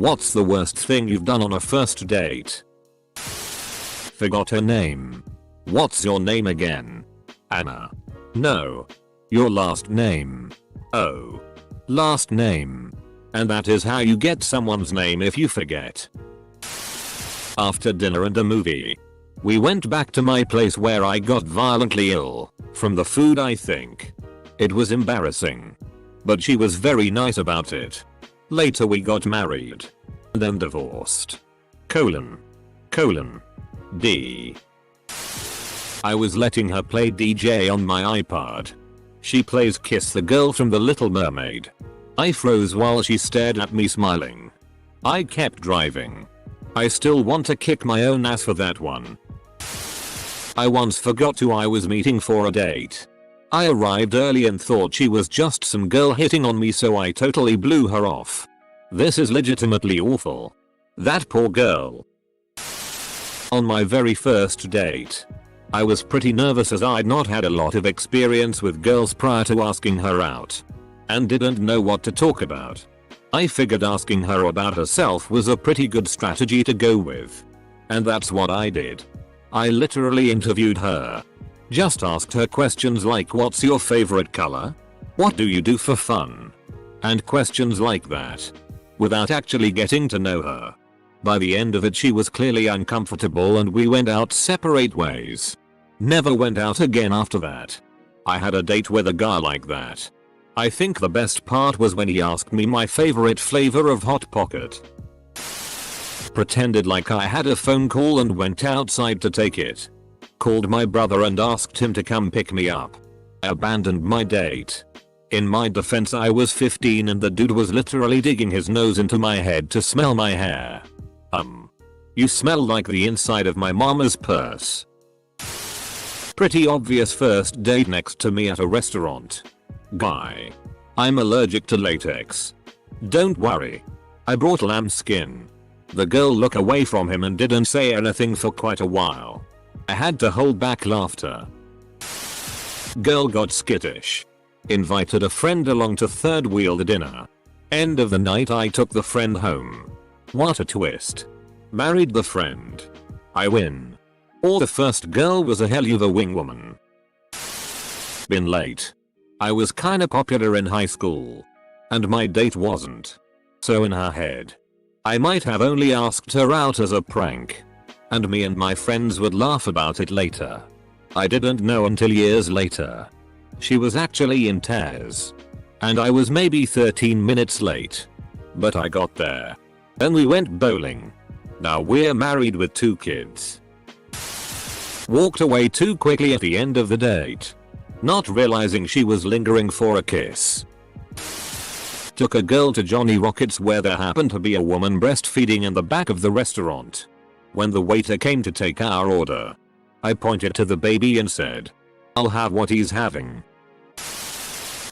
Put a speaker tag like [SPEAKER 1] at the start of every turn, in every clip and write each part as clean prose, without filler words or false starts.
[SPEAKER 1] What's the worst thing you've done on a first date? Forgot her name. What's your name again? Anna. No. Your last name. Oh. Last name. And that is how you get someone's name if you forget. After dinner and a movie, we went back to my place where I got violently ill. From the food, I think. It was embarrassing. But she was very nice about it. Later we got married. Then divorced. D. I was letting her play DJ on my iPod. She plays Kiss the Girl from The Little Mermaid. I froze while she stared at me smiling. I kept driving. I still want to kick my own ass for that one. I once forgot who I was meeting for a date. I arrived early and thought she was just some girl hitting on me, so I totally blew her off. This is legitimately awful. That poor girl. On my very first date, I was pretty nervous as I'd not had a lot of experience with girls prior to asking her out. And didn't know what to talk about. I figured asking her about herself was a pretty good strategy to go with. And that's what I did. I literally interviewed her. Just asked her questions like, what's your favorite color? What do you do for fun? And questions like that. Without actually getting to know her. By the end of it, she was clearly uncomfortable and we went out separate ways. Never went out again after that. I had a date with a guy like that. I think the best part was when he asked me my favorite flavor of Hot Pocket. Pretended like I had a phone call and went outside to take it. Called my brother and asked him to come pick me up. I abandoned my date. In my defense, I was 15 and the dude was literally digging his nose into my head to smell my hair. You smell like the inside of my mama's purse. Pretty obvious first date next to me at a restaurant. Guy. I'm allergic to latex. Don't worry. I brought lamb skin. The girl looked away from him and didn't say anything for quite a while. I had to hold back laughter. Girl got skittish. Invited a friend along to third wheel the dinner. End of the night, I took the friend home. What a twist. Married the friend. I win. Or the first girl was a hell of a wingwoman. Been late. I was kinda popular in high school. And my date wasn't. So in her head, I might have only asked her out as a prank. And me and my friends would laugh about it later. I didn't know until years later. She was actually in tears. And I was maybe 13 minutes late. But I got there. And we went bowling. Now we're married with 2 kids. Walked away too quickly at the end of the date. Not realizing she was lingering for a kiss. Took a girl to Johnny Rockets where there happened to be a woman breastfeeding in the back of the restaurant. When the waiter came to take our order, I pointed to the baby and said, "I'll have what he's having."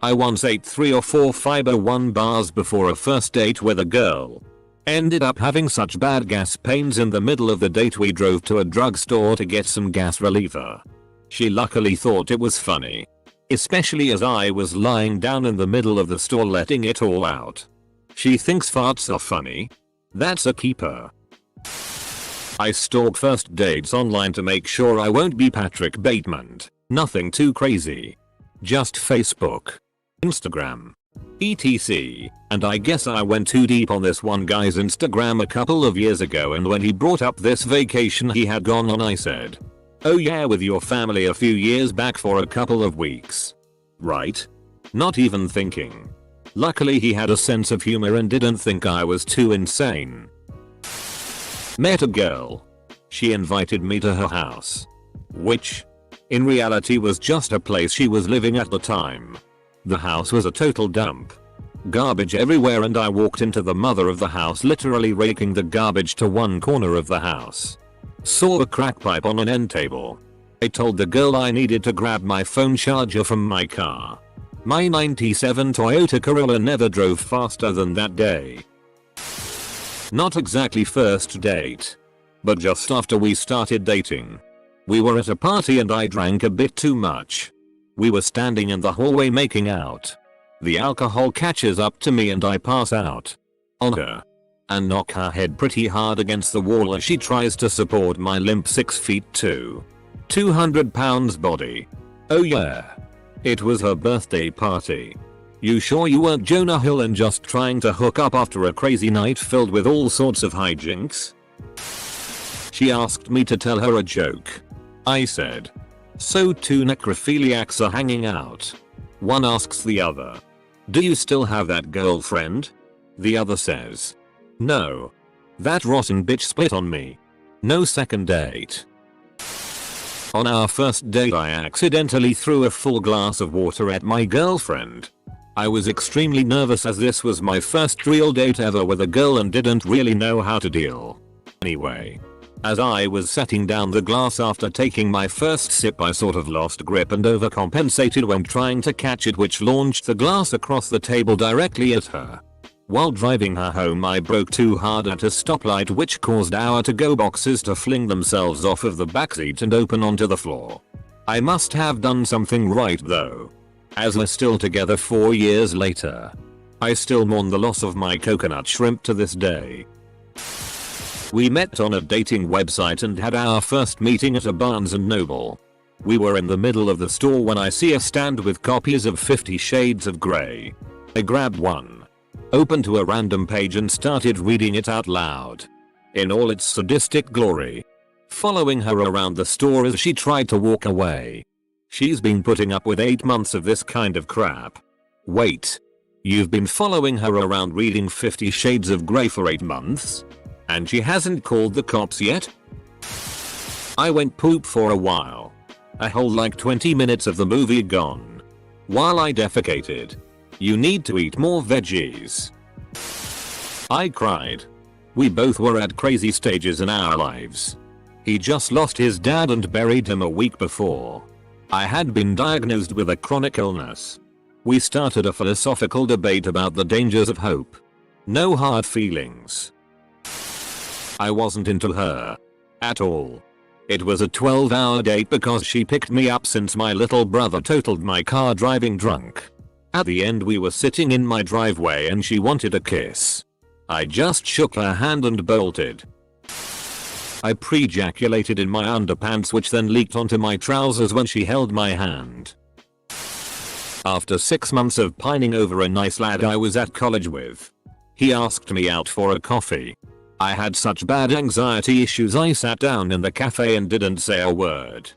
[SPEAKER 1] I once ate 3 or 4 Fiber One bars before a first date with a girl. Ended up having such bad gas pains in the middle of the date we drove to a drugstore to get some gas reliever. She luckily thought it was funny. Especially as I was lying down in the middle of the store letting it all out. She thinks farts are funny? That's a keeper. I stalk first dates online to make sure I won't be Patrick Bateman. Nothing too crazy. Just Facebook, Instagram, etc. And I guess I went too deep on this one guy's Instagram a couple of years ago, and when he brought up this vacation he had gone on, I said, "Oh yeah, with your family a few years back for a couple of weeks. Right?" Not even thinking. Luckily he had a sense of humor and didn't think I was too insane. Met a girl. She invited me to her house. Which, in reality, was just a place she was living at the time. The house was a total dump. Garbage everywhere, and I walked into the mother of the house literally raking the garbage to one corner of the house. Saw a crack pipe on an end table. I told the girl I needed to grab my phone charger from my car. My 97 Toyota Corolla never drove faster than that day. Not exactly first date. But just after we started dating. We were at a party and I drank a bit too much. We were standing in the hallway making out. The alcohol catches up to me and I pass out. On her. and knock her head pretty hard against the wall as she tries to support my limp 6 feet 200 pounds body. Oh yeah. It was her birthday party. You sure you weren't Jonah Hill and just trying to hook up after a crazy night filled with all sorts of hijinks? She asked me to tell her a joke. I said, so two necrophiliacs are hanging out. One asks the other, do you still have that girlfriend? The other says, no. That rotten bitch split on me. No second date. On our first date I accidentally threw a full glass of water at my girlfriend. I was extremely nervous as this was my first real date ever with a girl and didn't really know how to deal. Anyway, as I was setting down the glass after taking my first sip I sort of lost grip and overcompensated when trying to catch it, which launched the glass across the table directly at her. While driving her home I broke too hard at a stoplight, which caused our to-go boxes to fling themselves off of the backseat and open onto the floor. I must have done something right though, as we're still together 4 years later. I still mourn the loss of my coconut shrimp to this day. We met on a dating website and had our first meeting at a Barnes & Noble. We were in the middle of the store when I see a stand with copies of 50 Shades of Grey. I grabbed one, opened to a random page and started reading it out loud, in all its sadistic glory, following her around the store as she tried to walk away. She's been putting up with 8 months of this kind of crap. Wait. You've been following her around reading 50 Shades of Grey for 8 months? And she hasn't called the cops yet? I went poop for a while. A whole like 20 minutes of the movie gone. While I defecated. You need to eat more veggies. I cried. We both were at crazy stages in our lives. He just lost his dad and buried him a week before. I had been diagnosed with a chronic illness. We started a philosophical debate about the dangers of hope. No hard feelings. I wasn't into her at all. It was a 12-hour date because she picked me up since my little brother totaled my car driving drunk. At the end we were sitting in my driveway and she wanted a kiss. I just shook her hand and bolted. I pre-ejaculated in my underpants, which then leaked onto my trousers when she held my hand. After 6 months of pining over a nice lad I was at college with, he asked me out for a coffee. I had such bad anxiety issues I sat down in the cafe and didn't say a word.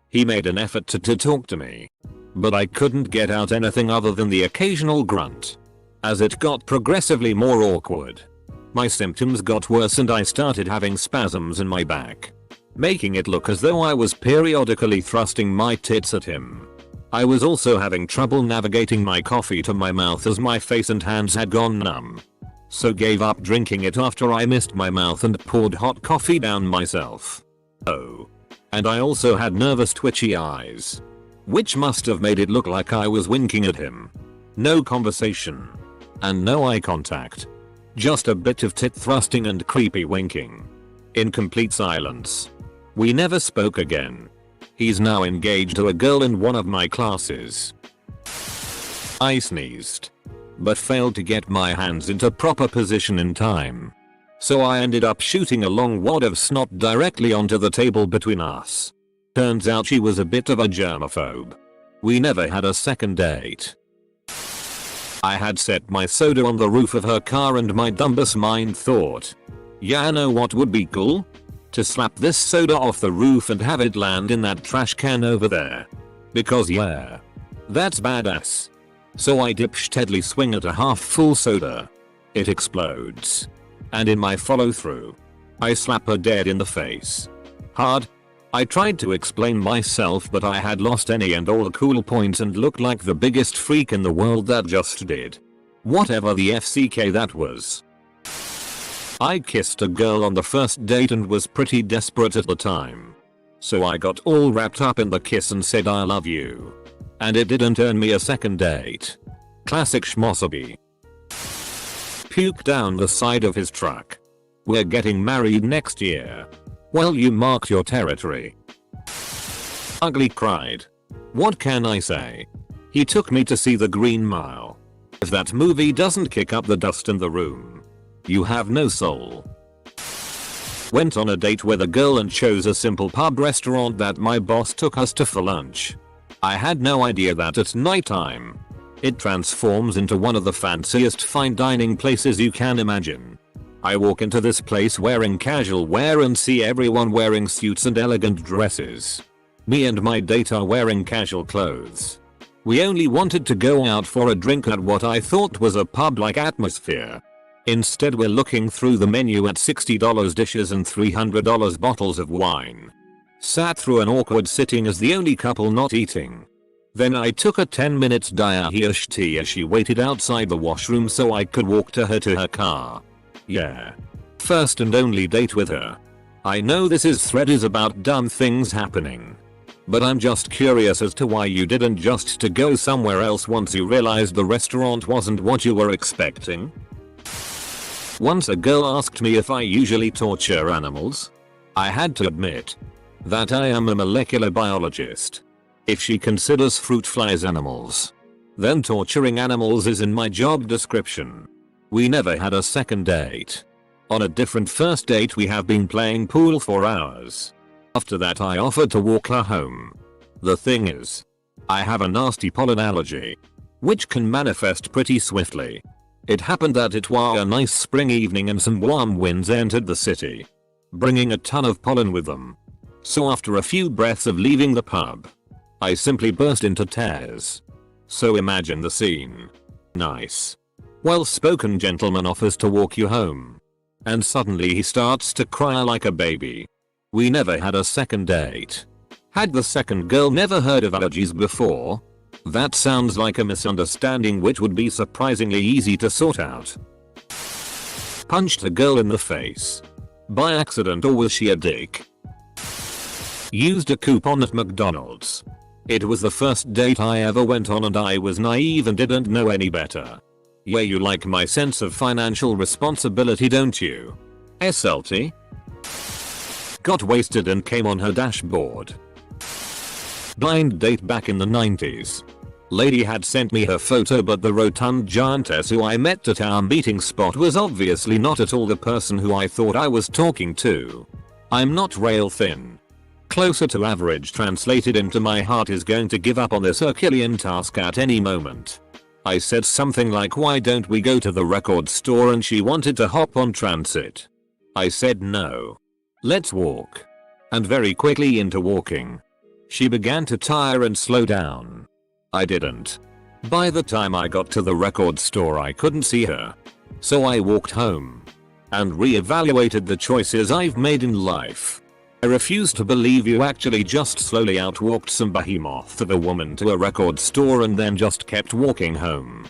[SPEAKER 1] He made an effort to talk to me, but I couldn't get out anything other than the occasional grunt. As it got progressively more awkward, my symptoms got worse and I started having spasms in my back, making it look as though I was periodically thrusting my tits at him. I was also having trouble navigating my coffee to my mouth as my face and hands had gone numb, so gave up drinking it after I missed my mouth and poured hot coffee down myself. Oh. And I also had nervous twitchy eyes, which must have made it look like I was winking at him. No conversation. And no eye contact. Just a bit of tit thrusting and creepy winking. In complete silence. We never spoke again. He's now engaged to a girl in one of my classes. I sneezed, but failed to get my hands into proper position in time. So I ended up shooting a long wad of snot directly onto the table between us. Turns out she was a bit of a germaphobe. We never had a second date. I had set my soda on the roof of her car and my dumbest mind thought, yeah, know what would be cool? To slap this soda off the roof and have it land in that trash can over there. Because yeah, that's badass. So I dipshitedly swing at a half full soda. It explodes. And in my follow through, I slap her dead in the face. Hard. I tried to explain myself, but I had lost any and all cool points and looked like the biggest freak in the world that just did whatever the FCK that was. I kissed a girl on the first date and was pretty desperate at the time. So I got all wrapped up in the kiss and said I love you. And it didn't earn me a second date. Classic schmossoby. Puke down the side of his truck. We're getting married next year. Well, you marked your territory. Ugly cried. What can I say? He took me to see The Green Mile. If that movie doesn't kick up the dust in the room, You have no soul. Went on a date with a girl and chose a simple pub restaurant that my boss took us to for lunch. I had no idea that at nighttime, it transforms into one of the fanciest fine dining places you can imagine. I walk into this place wearing casual wear and see everyone wearing suits and elegant dresses. Me and my date are wearing casual clothes. We only wanted to go out for a drink at what I thought was a pub-like atmosphere. Instead we're looking through the menu at $60 dishes and $300 bottles of wine. Sat through an awkward sitting as the only couple not eating. Then I took a 10-minute diahish tea as she waited outside the washroom so I could walk to her car. Yeah. First and only date with her. I know this thread is about dumb things happening. But I'm just curious as to why you didn't just to go somewhere else once you realized the restaurant wasn't what you were expecting. Once a girl asked me if I usually torture animals. I had to admit that I am a molecular biologist. If she considers fruit flies animals, then torturing animals is in my job description. We never had a second date. On a different first date we have been playing pool for hours. After that I offered to walk her home. The thing is, I have a nasty pollen allergy, which can manifest pretty swiftly. It happened that it was a nice spring evening and some warm winds entered the city, bringing a ton of pollen with them. So after a few breaths of leaving the pub, I simply burst into tears. So imagine the scene. Nice, well-spoken gentleman offers to walk you home, and suddenly he starts to cry like a baby. We never had a second date. Had the second girl never heard of allergies before? That sounds like a misunderstanding which would be surprisingly easy to sort out. Punched a girl in the face. By accident, or was she a dick? Used a coupon at McDonald's. It was the first date I ever went on and I was naive and didn't know any better. Yeah, you like my sense of financial responsibility, don't you? SLT? Got wasted and came on her dashboard. Blind date back in the 90s. Lady had sent me her photo, but the rotund giantess who I met at our meeting spot was obviously not at all the person who I thought I was talking to. I'm not rail thin. Closer to average translated into my heart is going to give up on this Herculean task at any moment. I said something like, why don't we go to the record store, and she wanted to hop on transit. I said no. Let's walk. And very quickly into walking, she began to tire and slow down. I didn't. By the time I got to the record store I couldn't see her. So I walked home and reevaluated the choices I've made in life. I refuse to believe you actually just slowly outwalked some behemoth of a woman to a record store and then just kept walking home.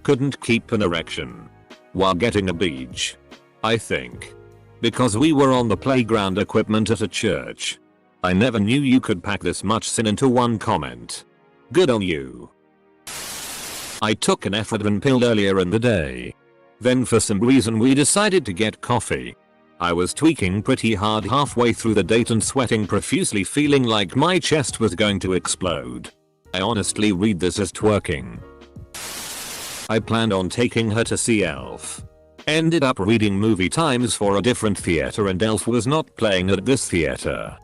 [SPEAKER 1] Couldn't keep an erection while getting a beach. I think because we were on the playground equipment at a church. I never knew you could pack this much sin into one comment. Good on you. I took an ephedrine pill earlier in the day. Then for some reason we decided to get coffee. I was tweaking pretty hard halfway through the date and sweating profusely, feeling like my chest was going to explode. I honestly read this as twerking. I planned on taking her to see Elf. Ended up reading movie times for a different theater and Elf was not playing at this theater.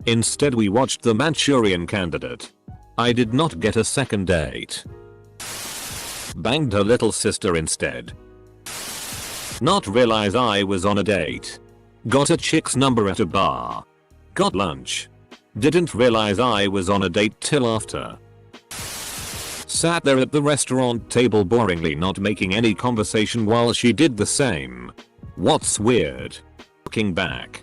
[SPEAKER 1] Instead we watched The Manchurian Candidate. I did not get a second date. Banged her little sister instead. Not realize I was on a date. Got a chick's number at a bar. Got lunch. Didn't realize I was on a date till after. Sat there at the restaurant table boringly not making any conversation while she did the same. What's weird? Looking back,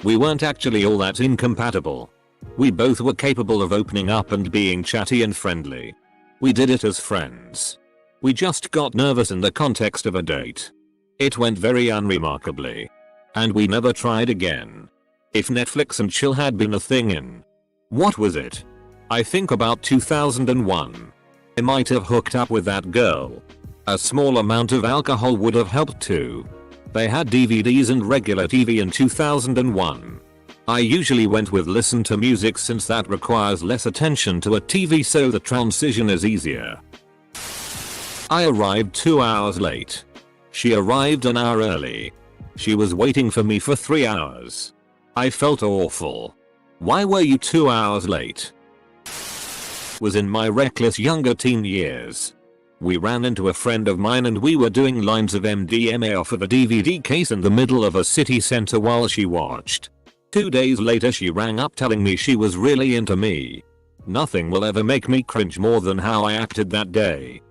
[SPEAKER 1] we weren't actually all that incompatible. We both were capable of opening up and being chatty and friendly. We did it as friends. We just got nervous in the context of a date. It went very unremarkably. And we never tried again. If Netflix and chill had been a thing in, what was it? I think about 2001. I might have hooked up with that girl. A small amount of alcohol would have helped too. They had DVDs and regular TV in 2001. I usually went with listen to music since that requires less attention to a TV, so the transition is easier. I arrived 2 hours late. She arrived an hour early. She was waiting for me for 3 hours. I felt awful. Why were you 2 hours late? Was in my reckless younger teen years. We ran into a friend of mine and we were doing lines of MDMA off of a DVD case in the middle of a city center while she watched. 2 days later she rang up telling me she was really into me. Nothing will ever make me cringe more than how I acted that day.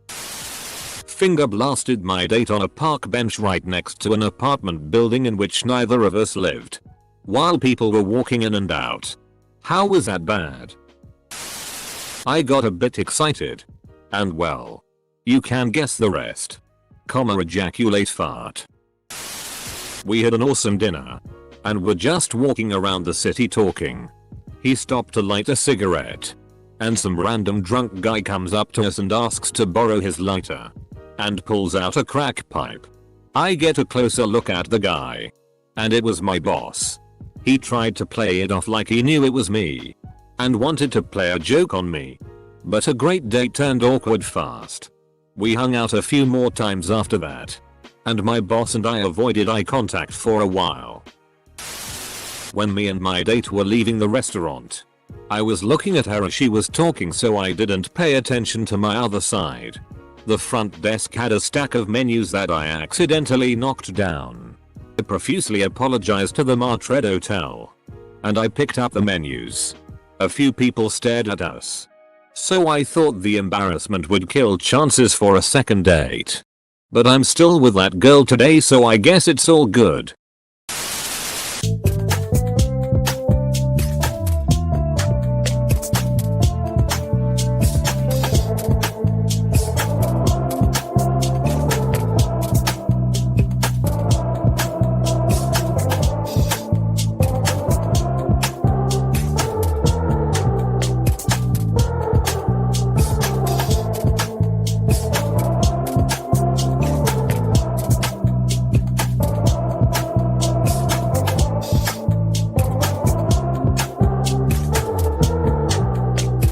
[SPEAKER 1] Finger blasted my date on a park bench right next to an apartment building in which neither of us lived, while people were walking in and out. How was that bad? I got a bit excited. And well, you can guess the rest. Ejaculate fart. We had an awesome dinner. And were just walking around the city talking. He stopped to light a cigarette. And some random drunk guy comes up to us and asks to borrow his lighter. And pulls out a crack pipe. I get a closer look at the guy. And it was my boss. He tried to play it off like he knew it was me. And wanted to play a joke on me. But a great date turned awkward fast. We hung out a few more times after that. And my boss and I avoided eye contact for a while. When me and my date were leaving the restaurant, I was looking at her as she was talking, so I didn't pay attention to my other side. The front desk had a stack of menus that I accidentally knocked down. I profusely apologized to the Martred Hotel. And I picked up the menus. A few people stared at us. So I thought the embarrassment would kill chances for a second date. But I'm still with that girl today, so I guess it's all good.